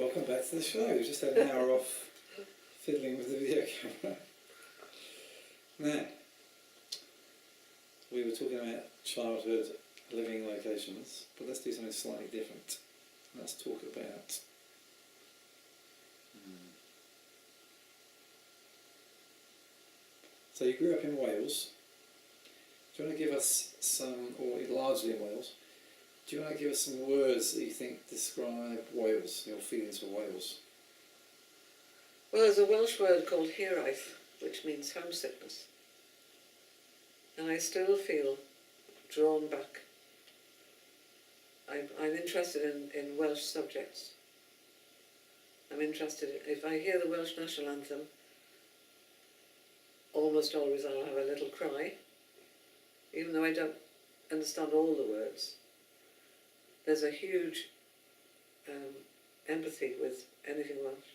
Welcome back to the show. We've just had an hour off fiddling with the video camera. Now, we were talking about childhood living locations, but let's do something slightly different. Let's talk about so you grew up in Wales. Do you want to give us some, or largely in Wales, do you want to give us some words that you think describe Wales, your feelings for Wales? Well, there's a Welsh word called hiraeth, which means homesickness. And I still feel drawn back. I'm interested in Welsh subjects. I'm interested if I hear the Welsh national anthem, almost always I'll have a little cry, even though I don't understand all the words. There's a huge empathy with anything Welsh.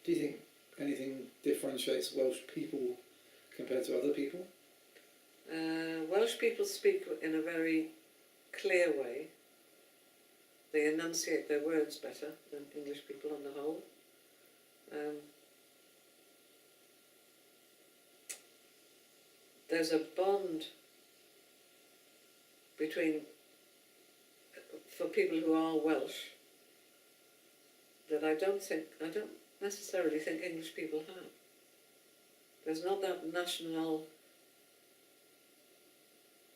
Do you think anything differentiates Welsh people compared to other people? Welsh people speak in a very clear way. They enunciate their words better than English people on the whole. There's a bond between, for people who are Welsh, that I don't necessarily think English people have. There's not that national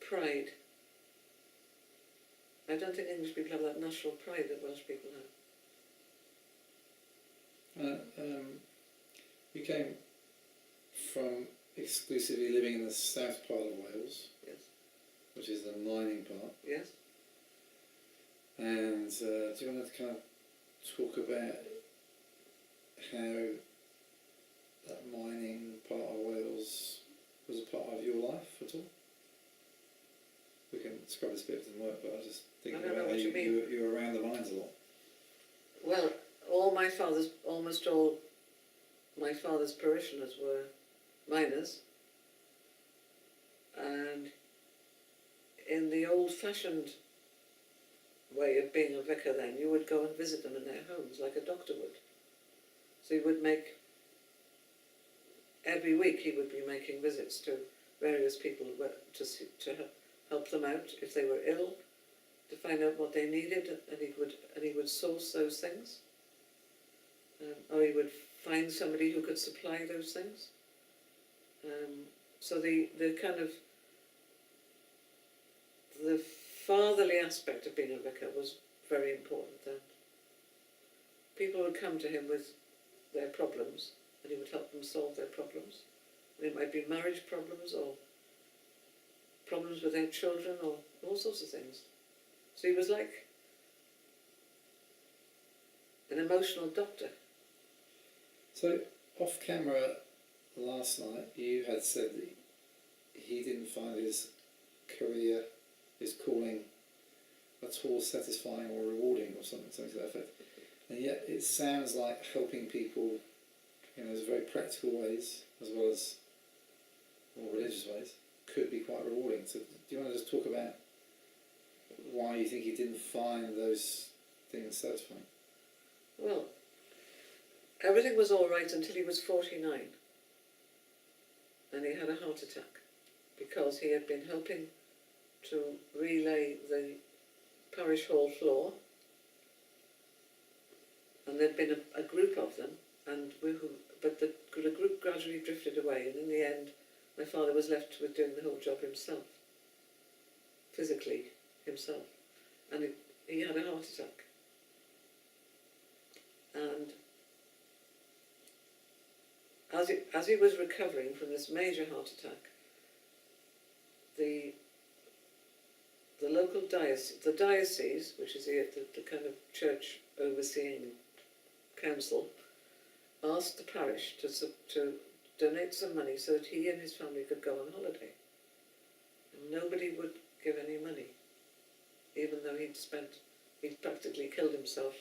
pride. I don't think English people have that national pride that Welsh people have. You came from exclusively living in the south part of Wales, Yes. which is the mining part. Yes. And do you want to kind of talk about how that mining part of Wales was a part of your life at all? We can scrub this bit if it doesn't work, but I was just thinking about how you were around the mines a lot. Well, almost all my father's parishioners were miners, and in the old-fashioned way of being a vicar then, you would go and visit them in their homes like a doctor would. So he would make, every week he would be making visits to various people to help them out if they were ill, to find out what they needed, and he would source those things, or he would find somebody who could supply those things. So the kind of the fatherly aspect of being a vicar was very important then. People would come to him with their problems, and he would help them solve their problems. And it might be marriage problems, or problems with their children, or all sorts of things. So he was like an emotional doctor. So, off camera last night, you had said that he didn't find his career, his calling, at all satisfying or rewarding, or something to that effect. And yet it sounds like helping people in those very practical ways, as well as more religious ways, could be quite rewarding. So do you want to just talk about why you think he didn't find those things satisfying? Well, everything was all right until he was 49, and he had a heart attack because he had been helping to relay the parish hall floor, and there'd been a group of them, but the group gradually drifted away, and in the end my father was left with doing the whole job himself, physically himself, and he had a heart attack. And as he was recovering from this major heart attack, the local diocese, which is the kind of church overseeing council, asked the parish to donate some money so that he and his family could go on holiday. And nobody would give any money, even though he'd practically killed himself.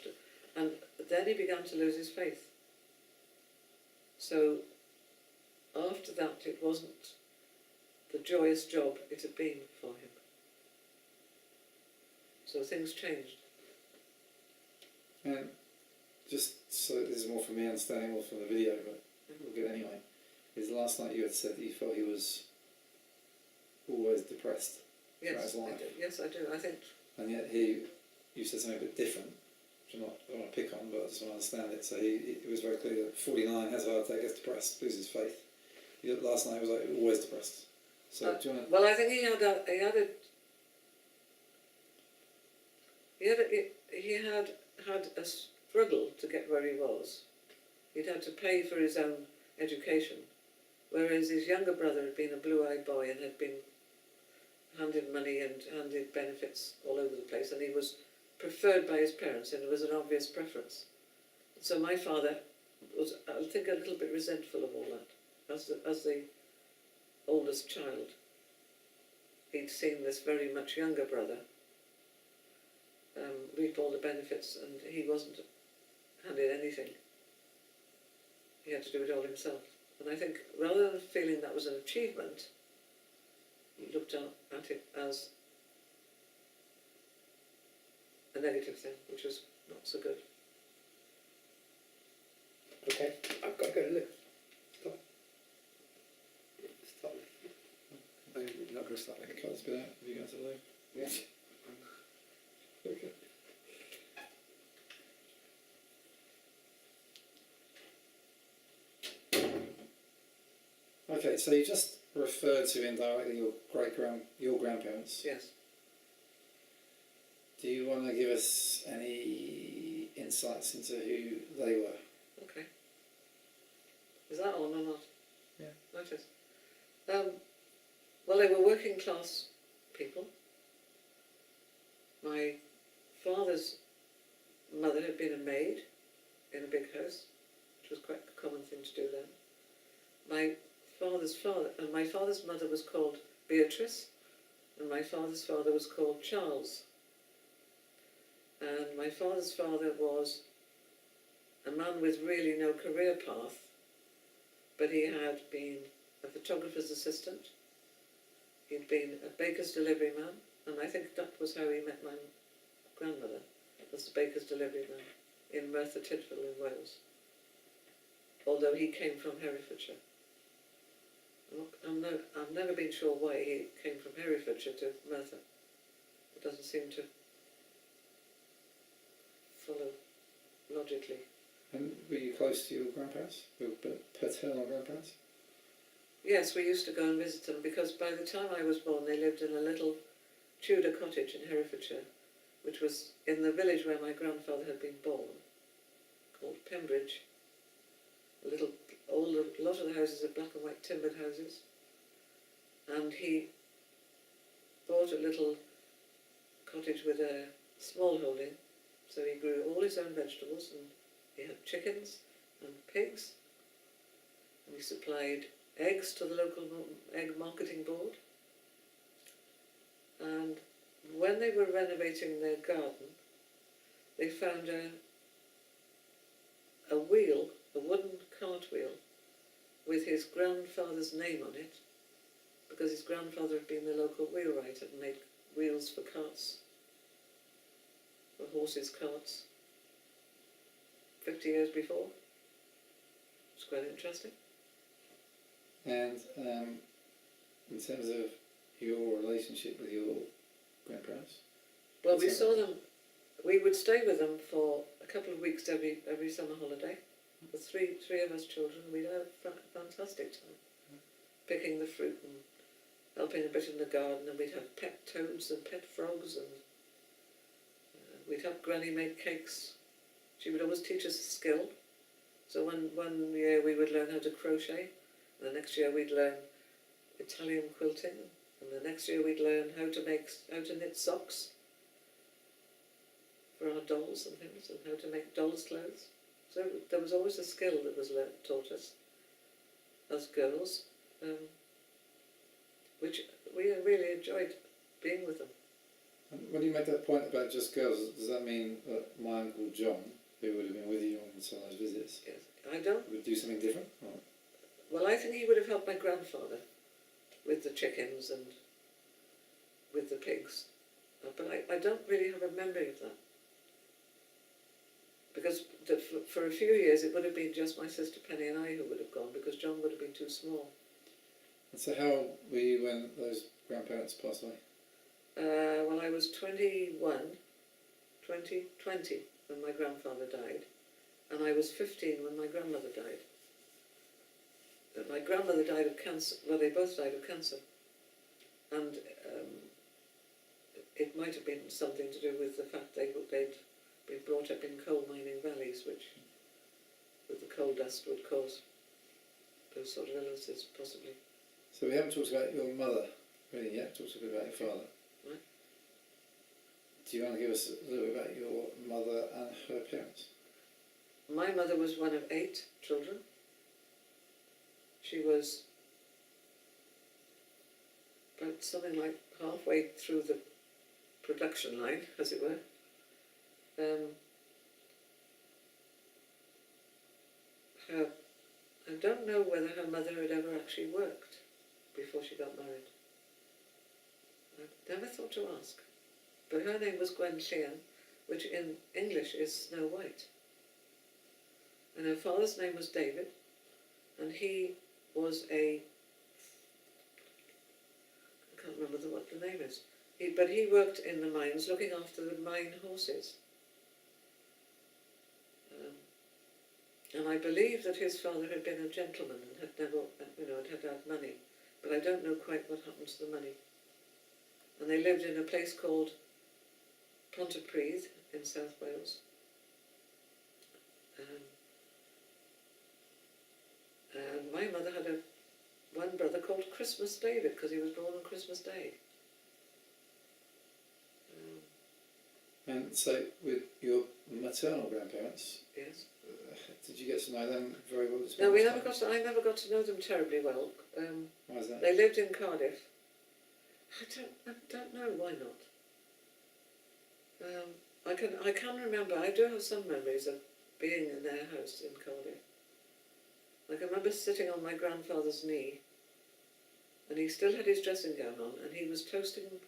And then he began to lose his faith. So after that, it wasn't the joyous job it had been for him. So things changed. just so this is more from me understanding, more from the video, but we'll get it anyway. Is last night you had said that you felt he was always depressed, Yes, his life. I do. Yes, I do. I think, and yet you said something a bit different, which I don't want to pick on, but I just want to understand it. So it was very clear that 49 has a heart attack, gets depressed, loses faith. Last night he was like always depressed. So do you want to? well, I think he had a struggle to get where he was. He'd had to pay for his own education, whereas his younger brother had been a blue-eyed boy and had been handed money and handed benefits all over the place, and he was preferred by his parents, and it was an obvious preference. So my father was, I think, a little bit resentful of all that. As the oldest child, he'd seen this very much younger brother reap all the benefits, and he wasn't handed anything. He had to do it all himself. And I think, rather than feeling that was an achievement, he looked at it as a negative thing, which was not so good. Okay, I've got to go to Lou. Stop. Stop. I'm not going to stop. Cut this bit out. Have you got to leave? Yeah. Okay. Okay, so you just referred to indirectly your grandparents. Yes. Do you want to give us any insights into who they were? Okay. Is that on or not? Yeah. Notice. Well, they were working class people. My father's mother had been a maid in a big house, which was quite a common thing to do then. My father's mother was called Beatrice, and my father's father was called Charles. And my father's father was a man with really no career path, but he had been a photographer's assistant, he'd been a baker's delivery man, and I think that was how he met my grandmother, as the baker's delivery man in Merthyr Tydfil in Wales, although he came from Herefordshire. I've never been sure why he came from Herefordshire to Merthyr. It doesn't seem to follow logically. And were you close to your grandparents, your paternal grandparents? Yes, we used to go and visit them, because by the time I was born they lived in a little Tudor cottage in Herefordshire, which was in the village where my grandfather had been born, called Pembridge. A lot of the houses are black and white timbered houses, and he bought a little cottage with a small holding, so he grew all his own vegetables, and he had chickens and pigs, and he supplied eggs to the local egg marketing board. And when they were renovating their garden, they found a wheel, a wooden cart wheel, with his grandfather's name on it, because his grandfather had been the local wheelwright and made wheels for carts, for horses' carts, 50 years before. It's quite interesting. And in terms of your relationship with your grandparents? Well, we saw them, we would stay with them for a couple of weeks every summer holiday. The three of us children, we'd have a fantastic time, picking the fruit and helping a bit in the garden, and we'd have pet toads and pet frogs, and we'd have Granny make cakes. She would always teach us a skill. So one year we would learn how to crochet, and the next year we'd learn Italian quilting, and the next year we'd learn how to knit socks for our dolls and things, and how to make dolls' clothes. So there was always a skill that was taught us as girls, which we really enjoyed being with them. And when you make that point about just girls, does that mean that my Uncle John, who would have been with you on some of those visits, Yes, I don't. would do something different? Or? Well, I think he would have helped my grandfather with the chickens and with the pigs, but I don't really have a memory of that, because for a few years it would have been just my sister Penny and I who would have gone, because John would have been too small. And so how old were you when those grandparents passed away? Well, I was 2020 when my grandfather died, and I was 15 when my grandmother died. But my grandmother died of cancer. Well, they both died of cancer, and it might have been something to do with the fact they'd been brought up in coal mining valleys, which, with the coal dust, would cause those sort of illnesses, possibly. So we haven't talked about your mother, really, yet. Talked a bit about your father. Right. Do you want to give us a little bit about your mother and her parents? My mother was one of 8 children. She was about something like halfway through the production line, as it were. I don't know whether her mother had ever actually worked before she got married. I never thought to ask. But her name was Gwen Llan, which in English is Snow White. And her father's name was David, and he was I can't remember what the name is, but he worked in the mines looking after the mine horses. And I believe that his father had been a gentleman and had never, had money, but I don't know quite what happened to the money. And they lived in a place called Pontypridd in South Wales. And my mother had one brother called Christmas David, because he was born on Christmas Day. And so with your maternal grandparents, Yes. did you get to know them very well? No, I never got to know them terribly well. Why is that? They lived in Cardiff. I don't know why not. I can remember. I do have some memories of being in their house in Cardiff. Like, I remember sitting on my grandfather's knee, and he still had his dressing gown on, and he was toasting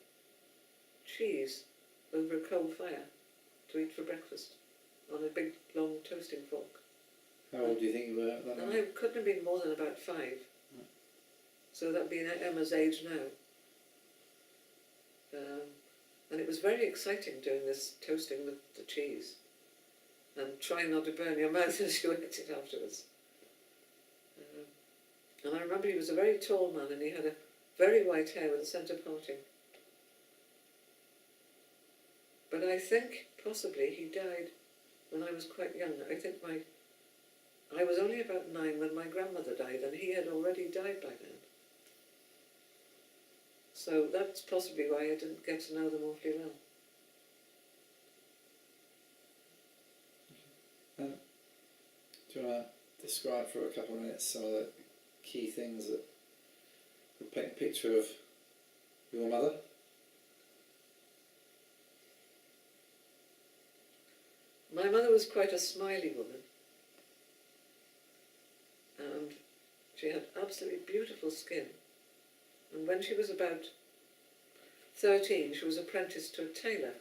cheese over a coal fire to eat for breakfast on a big long toasting fork. How old do you think you were at that And moment? I couldn't have been more than about 5. So that'd be Emma's age now. And it was very exciting doing this toasting with the cheese and trying not to burn your mouth as you ate it afterwards. And I remember he was a very tall man, and he had a very white hair with a centre parting. But I think possibly he died when I was quite young. I think I was only about 9 when my grandmother died, and he had already died by then. So that's possibly why I didn't get to know them awfully well. Do you want to describe for a couple of minutes some of the key things that would paint a picture of your mother? My mother was quite a smiley woman, and she had absolutely beautiful skin. And when she was about 13, she was apprenticed to a tailor,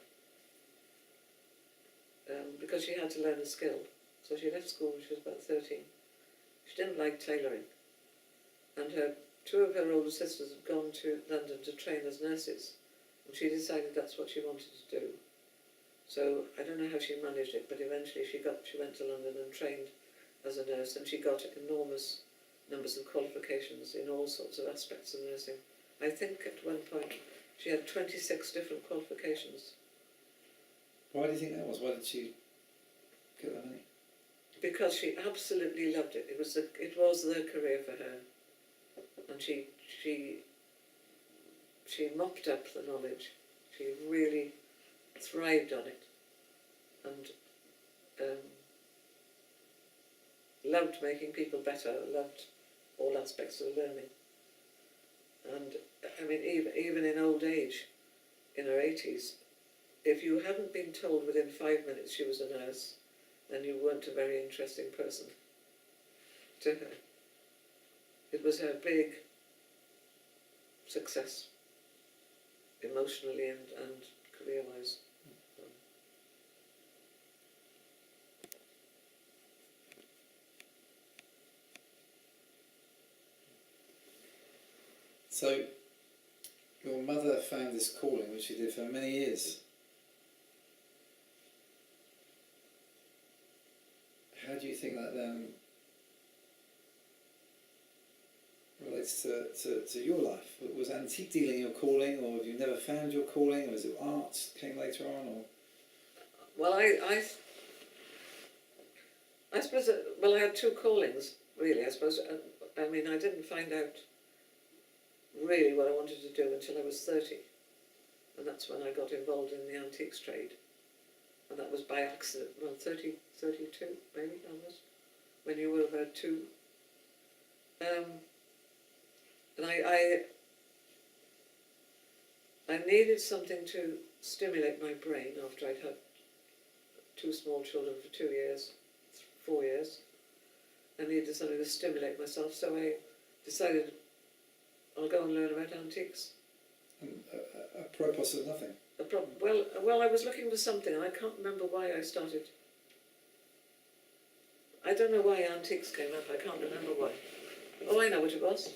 because she had to learn a skill. So she left school when she was about 13. She didn't like tailoring, and 2 of her older sisters had gone to London to train as nurses, and she decided that's what she wanted to do. So I don't know how she managed it, but eventually she went to London and trained as a nurse, and she got enormous numbers of qualifications in all sorts of aspects of nursing. I think at one point she had 26 different qualifications. Why do you think that was? Why did she get that many? Because she absolutely loved it. It was the career for her, and she mopped up the knowledge. She really thrived on it, and loved making people better. Loved all aspects of learning. And I mean, even in old age, in her 80s, if you hadn't been told within 5 minutes she was a nurse, then you weren't a very interesting person to her. It was her big success, emotionally and career-wise. So, your mother found this calling, which she did for many years. How do you think that relates to your life? Was antique dealing your calling, or have you never found your calling, or is it art came later on? Or Well, I suppose I had two callings really. I suppose I mean I didn't find out really what I wanted to do until I was 30, and that's when I got involved in the antiques trade, and that was by accident. Well, 32 maybe almost, when you were about 2. And I needed something to stimulate my brain after I'd had 2 small children for 2 years, 4 years. I needed something to stimulate myself, so I decided I'll go and learn about antiques. apropos of nothing. A problem. Well, I was looking for something, and I can't remember why I started. I don't know why antiques came up. I can't remember why. Oh, I know what it was.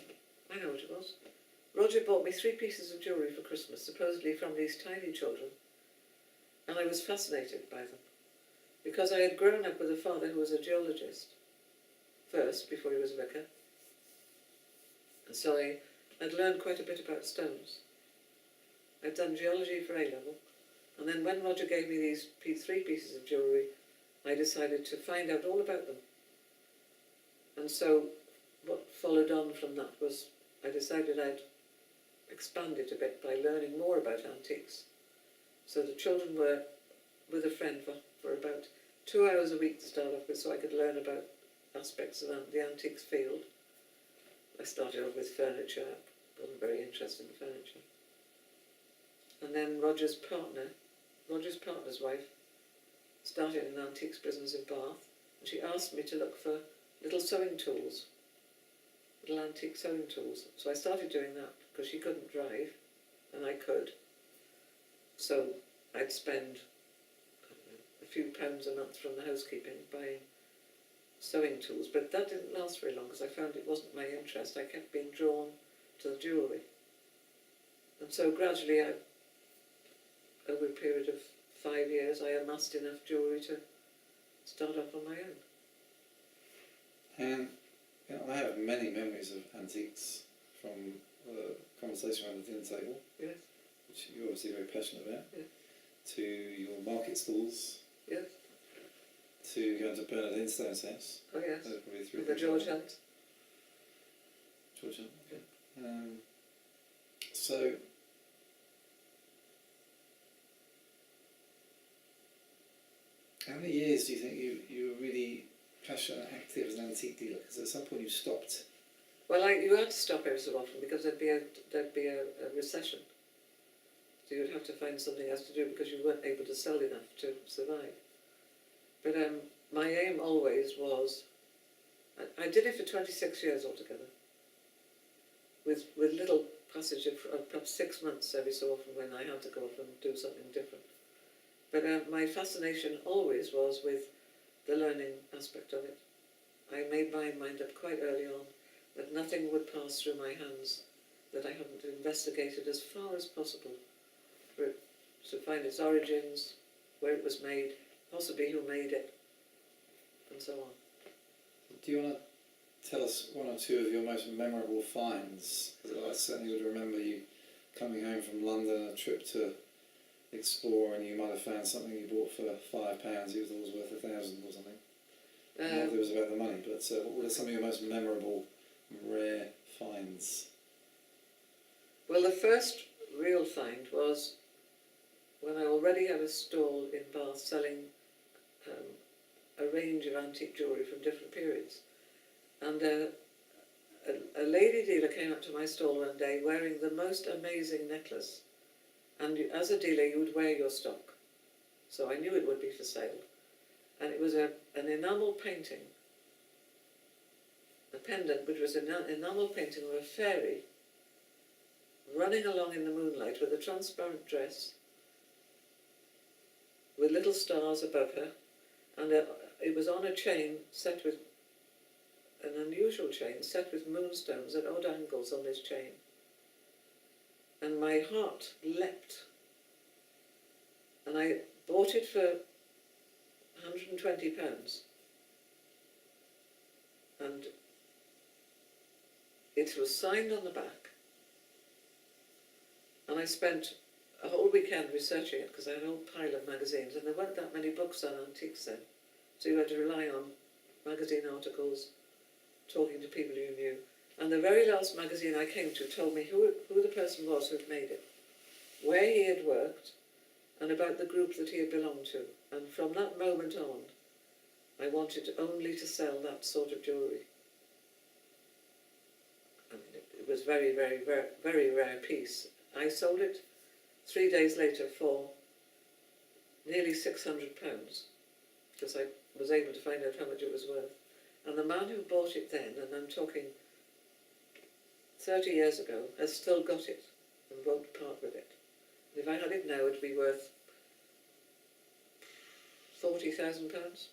Roger bought me 3 pieces of jewellery for Christmas, supposedly from these tiny children, and I was fascinated by them, because I had grown up with a father who was a geologist first, before he was a vicar, and so I'd learned quite a bit about stones. I'd done geology for A-level, and then when Roger gave me these 3 pieces of jewellery, I decided to find out all about them. And so what followed on from that was I decided I'd expand it a bit by learning more about antiques. So the children were with a friend for about 2 hours a week to start off with, so I could learn about aspects of the antiques field. I started off with furniture. I wasn't very interested in furniture. And then Roger's partner's wife, started an antiques business in Bath, and she asked me to look for little sewing tools, little antique sewing tools. So I started doing that because she couldn't drive, and I could. So I'd spend a few pounds a month from the housekeeping buying sewing tools, but that didn't last very long because I found it wasn't my interest. I kept being drawn to the jewellery. And so gradually, over a period of 5 years, I amassed enough jewellery to start off on my own. And I have many memories of antiques from the conversation around the dinner table, Yes, which you're obviously very passionate about, Yeah. to your market stalls, yes, to going to Bernard Instone's house. oh yes, Probably with the George Hunt. George Hunt, okay. So, how many years do you think you were really passionate and active as an antique dealer? Because at some point you stopped. Well, you had to stop every so often because there'd be a recession. So you'd have to find something else to do because you weren't able to sell enough to survive. But my aim always was, I did it for 26 years altogether, with little passage of perhaps 6 months every so often when I had to go off and do something different. But my fascination always was with the learning aspect of it. I made my mind up quite early on that nothing would pass through my hands that I hadn't investigated as far as possible for it to find its origins, where it was made, possibly who made it, and so on. Do you want to tell us 1 or 2 of your most memorable finds? Because I certainly would remember you coming home from London, a trip to explore, and you might have found something you bought for £5, you thought was worth 1,000 or something. Not that it was about the money, but what were some of your most memorable, rare finds? Well, the first real find was when I already had a stall in Bath selling a range of antique jewellery from different periods. And a lady dealer came up to my stall one day wearing the most amazing necklace. And as a dealer, you would wear your stock. So I knew it would be for sale. And it was an enamel painting, a pendant which was an enamel painting of a fairy running along in the moonlight with a transparent dress, with little stars above her, and it was on a chain set with, an unusual chain set with moonstones at odd angles on this chain. and my heart leapt. And I bought it for £120. And it was signed on the back. And I spent a whole weekend researching it because I had a whole pile of magazines, and there weren't that many books on antiques then. So you had to rely on magazine articles, talking to people you knew. And the very last magazine I came to told me who the person was who'd made it, where he had worked, and about the group that he had belonged to. And from that moment on, I wanted only to sell that sort of jewellery. I mean, it was very, very, very, very rare piece. I sold it 3 days later for nearly £600, because I was able to find out how much it was worth. And the man who bought it then, and I'm talking 30 years ago, has still got it and won't part with it. And if I had it now, it'd be worth £40,000.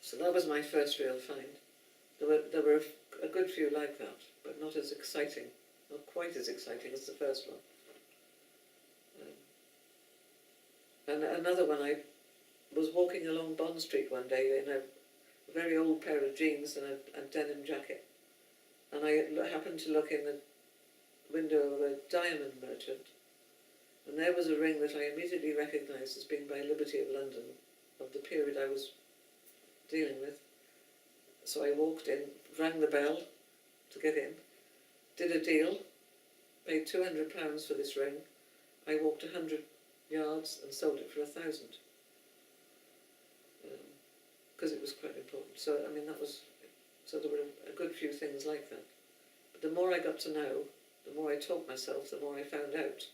So that was my first real find. There were a good few like that, but not as exciting, not quite as exciting as the first one. And another one, I was walking along Bond Street one day in a very old pair of jeans and a denim jacket, and I happened to look in the window of a diamond merchant, and there was a ring that I immediately recognised as being by Liberty of London, of the period I was dealing with. So I walked in, rang the bell to get in, did a deal, paid £200 for this ring. I walked 100 yards and sold it for 1,000. Because it was quite important. So, I mean, so there were a good few things like that. But the more I got to know, the more I taught myself, the more I found out